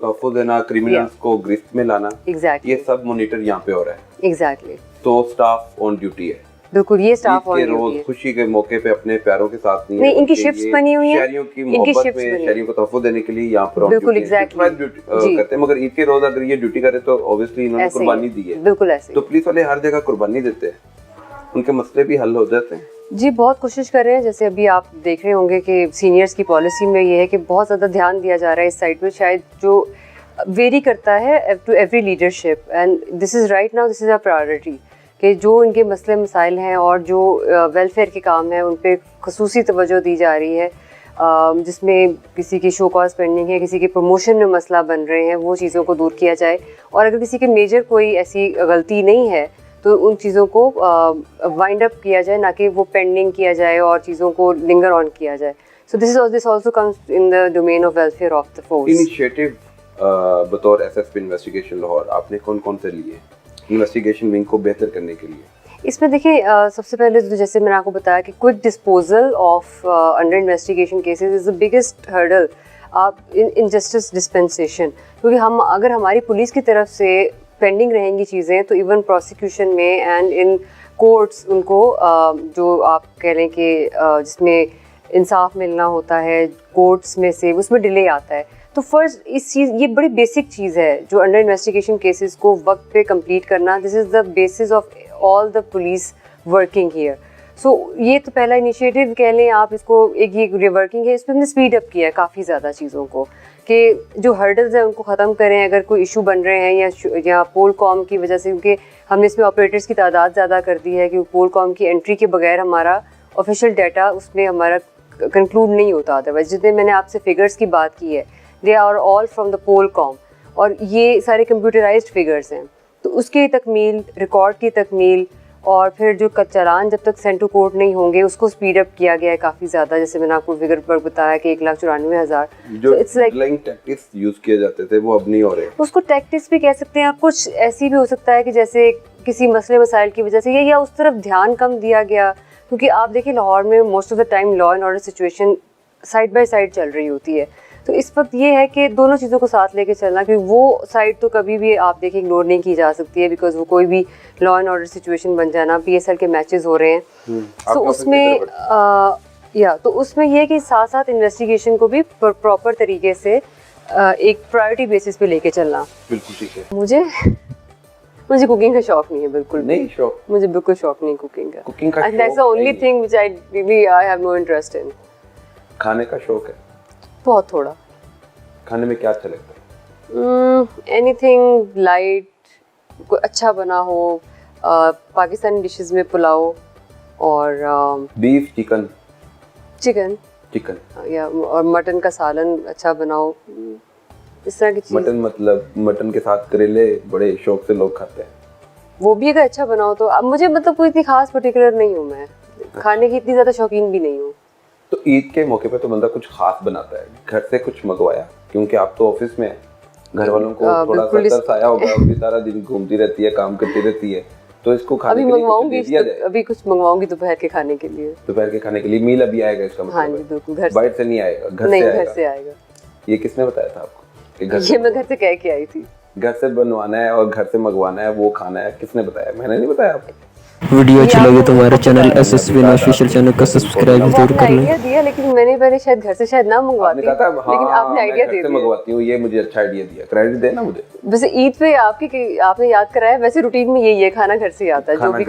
तहफ़्फ़ुज़ देना, क्रिमिनल्स को गिरफ्त में लाना, एग्जैक्टली, ये सब मॉनिटर यहाँ पे हो रहा है। एग्जैक्टली, तो स्टाफ ऑन ड्यूटी है। बिल्कुल, ये स्टाफ ऑन ईद के ड्यूटी रोज है। खुशी के मौके पे अपने प्यारों के साथ नहीं नहीं, है, इनकी बल्कि शिफ्ट्स ये बनी हुई हैं, शहरियों की इनकी मोहब्बत शिफ्ट्स में बनी शहरियों को तहफ़्फ़ुज़ देने के लिए यहाँ पर ऑन बिल्कुल, ड्यूटी है। एग्जैक्टली, शिफ्ट वाइज जी। करते हैं, मगर ईद के रोज अगर ये ड्यूटी करे तो ऑब्वियसली इन्होंने ऐसे ही कुर्बानी है, दी है। बिल्कुल ऐसे तो ही। पुलिस वाले हर जगह कुर्बानी देते हैं, उनके मसले भी हल हो जाते हैं। जी, बहुत कोशिश कर रहे हैं। जैसे अभी आप देख रहे होंगे कि सीनियर्स की पॉलिसी में ये है कि बहुत ज़्यादा ध्यान दिया जा रहा है इस साइड पे, शायद जो वेरी करता है to every leadership, and this is right now, this is a priority कि जो इनके मसले मसाइल हैं और जो वेलफेयर के काम हैं उन पे खसूसी तवज्जो दी जा रही है, जिसमें किसी की शो कॉज पेंडिंग है, किसी के प्रमोशन में मसला बन रहे हैं, वो चीज़ों को दूर किया जाए। और अगर किसी के मेजर कोई ऐसी गलती नहीं है तो उन चीज़ों को वाइंड अप किया जाए, ना कि वो पेंडिंग किया जाए और चीज़ों को लिंगर ऑन किया जाए। So this also comes in the domain of welfare of the force. Initiative बतौर एसएसपी इन्वेस्टिगेशन लाहौर आपने कौन-कौन से लिए इन्वेस्टिगेशन विंग को बेहतर करने के लिए? इसमें देखिए, सबसे पहले तो जैसे मैंने आपको बताया कि quick disposal of under investigation cases is the biggest hurdle in justice dispensation, क्योंकि हम अगर हमारी पुलिस की तरफ से पेंडिंग रहेंगी चीज़ें तो इवन प्रोसिक्यूशन में एंड इन कोर्ट्स उनको जो आप कह लें कि जिसमें इंसाफ मिलना होता है कोर्ट्स में से, उसमें डिले आता है। तो फर्स्ट इस चीज़, ये बड़ी बेसिक चीज़ है जो अंडर इन्वेस्टिगेशन केसेस को वक्त पे कंप्लीट करना, this is the basis of all the police working here. So ये तो पहला इनिशिएटिव कह लें आप इसको, एक ये रिवर्किंग है, इस पर हमने स्पीड अप किया है काफ़ी ज़्यादा चीज़ों को, कि जो हर्डल्स हैं उनको ख़त्म करें। अगर कोई इशू बन रहे हैं या पोल कॉम की वजह से, क्योंकि हमने इसमें ऑपरेटर्स की तादाद ज़्यादा कर दी है, क्योंकि पोल कॉम की एंट्री के बगैर हमारा ऑफिशियल डाटा उसमें हमारा कंक्लूड नहीं होता। अदरवाइज जितने मैंने आपसे फिगर्स की बात की है, they are all from the pol com, और ये सारे कंप्यूटराइज्ड फिगर्स हैं। तो उसकी तकमील, रिकॉर्ड की तकमील, और फिर जो चालान जब तक सेंड टू कोर्ट नहीं होंगे उसको स्पीड अप किया गया है काफ़ी ज़्यादा। जैसे मैंने आपको फिगर पर बताया कि 1,94,000 जो डिलेइंग टैक्टिक्स यूज किए जाते थे वो अब नहीं हो रहे। उसको टैक्टिक्स भी कह सकते हैं आप। कुछ ऐसी भी हो सकता है कि जैसे किसी मसले मसाइल की वजह से या उस तरफ ध्यान कम दिया गया, क्योंकि आप देखिए लाहौर में most of the time law and order situation side by side चल रही होती है। तो इस वक्त ये है कि दोनों चीज़ों को साथ लेके चलना, क्योंकि वो साइड तो कभी भी आप देखिए इग्नोर नहीं की जा सकती है, बिकॉज वो कोई भी लॉ एंड ऑर्डर सिचुएशन बन जाना, पीएसएल के मैचेस हो रहे हैं, तो उसमें तो उसमें ये है कि साथ साथ इन्वेस्टिगेशन को भी प्रॉपर तरीके से एक प्रायोरिटी बेसिस पे लेके चलना। बिल्कुल ठीक है। मुझे कुकिंग का शौक नहीं है, बिल्कुल नहीं शौक, मुझे बिल्कुल शौक नहीं कुकिंग का। कुकिंग का that's the only thing which I have no interest in. खाने का शौक है? बहुत थोड़ा। खाने में क्या अच्छा लगता है? एनीथिंग लाइट, कोई अच्छा बना हो, पाकिस्तानी डिशेस में पुलाव और बीफ, चिकन या और मटन का सालन अच्छा बनाओ, इस तरह की चीज़। मटन मतलब मटन के साथ करेले बड़े शौक से लोग खाते हैं, वो भी अगर अच्छा बनाओ तो। अब मुझे मतलब कोई इतनी खास पर्टिकुलर नहीं हूँ मैं, खाने की इतनी ज़्यादा शौकीन भी नहीं हूँ। तो ईद के मौके पे तो बंदा कुछ खास बनाता है, घर से कुछ मंगवाया? क्योंकि आप तो ऑफिस में हैं, घर वालों को थोड़ा सा तरस आया होगा, अभी सारा दिन घूमती रहती है, काम करती रहती है, तो इसको खाने के लिए कुछ दे दिया जाए। अभी कुछ मंगवाऊंगी दोपहर के खाने के लिए। दोपहर के खाने के लिए मील अभी आएगा, इसका मतलब? हाँ जी बिल्कुल, घर बाहर से नहीं आएगा, घर से आएगा। ये किसने बताया था आपको? ये मैं घर से कह के आई थी। घर से बनवाना है और घर से मंगवाना है, वो खाना है, किसने बताया? मैंने नहीं बताया आपको। वीडियो अच्छी लगे तो हमारे चैनल एसएसवी ऑफिशियल चैनल को सब्सक्राइब जरूर कर लें। आइडिया दिया, लेकिन मैंने शायद घर से शायद ना मंगवाती, लेकिन आपने आइडिया दे दिया। मंगवाती हूँ, ये मुझे अच्छा आइडिया दिया, क्रेडिट देना मुझे। वैसे ईद पे आपने याद कराया, वैसे रूटीन में यही है, खाना घर से आता है जो भी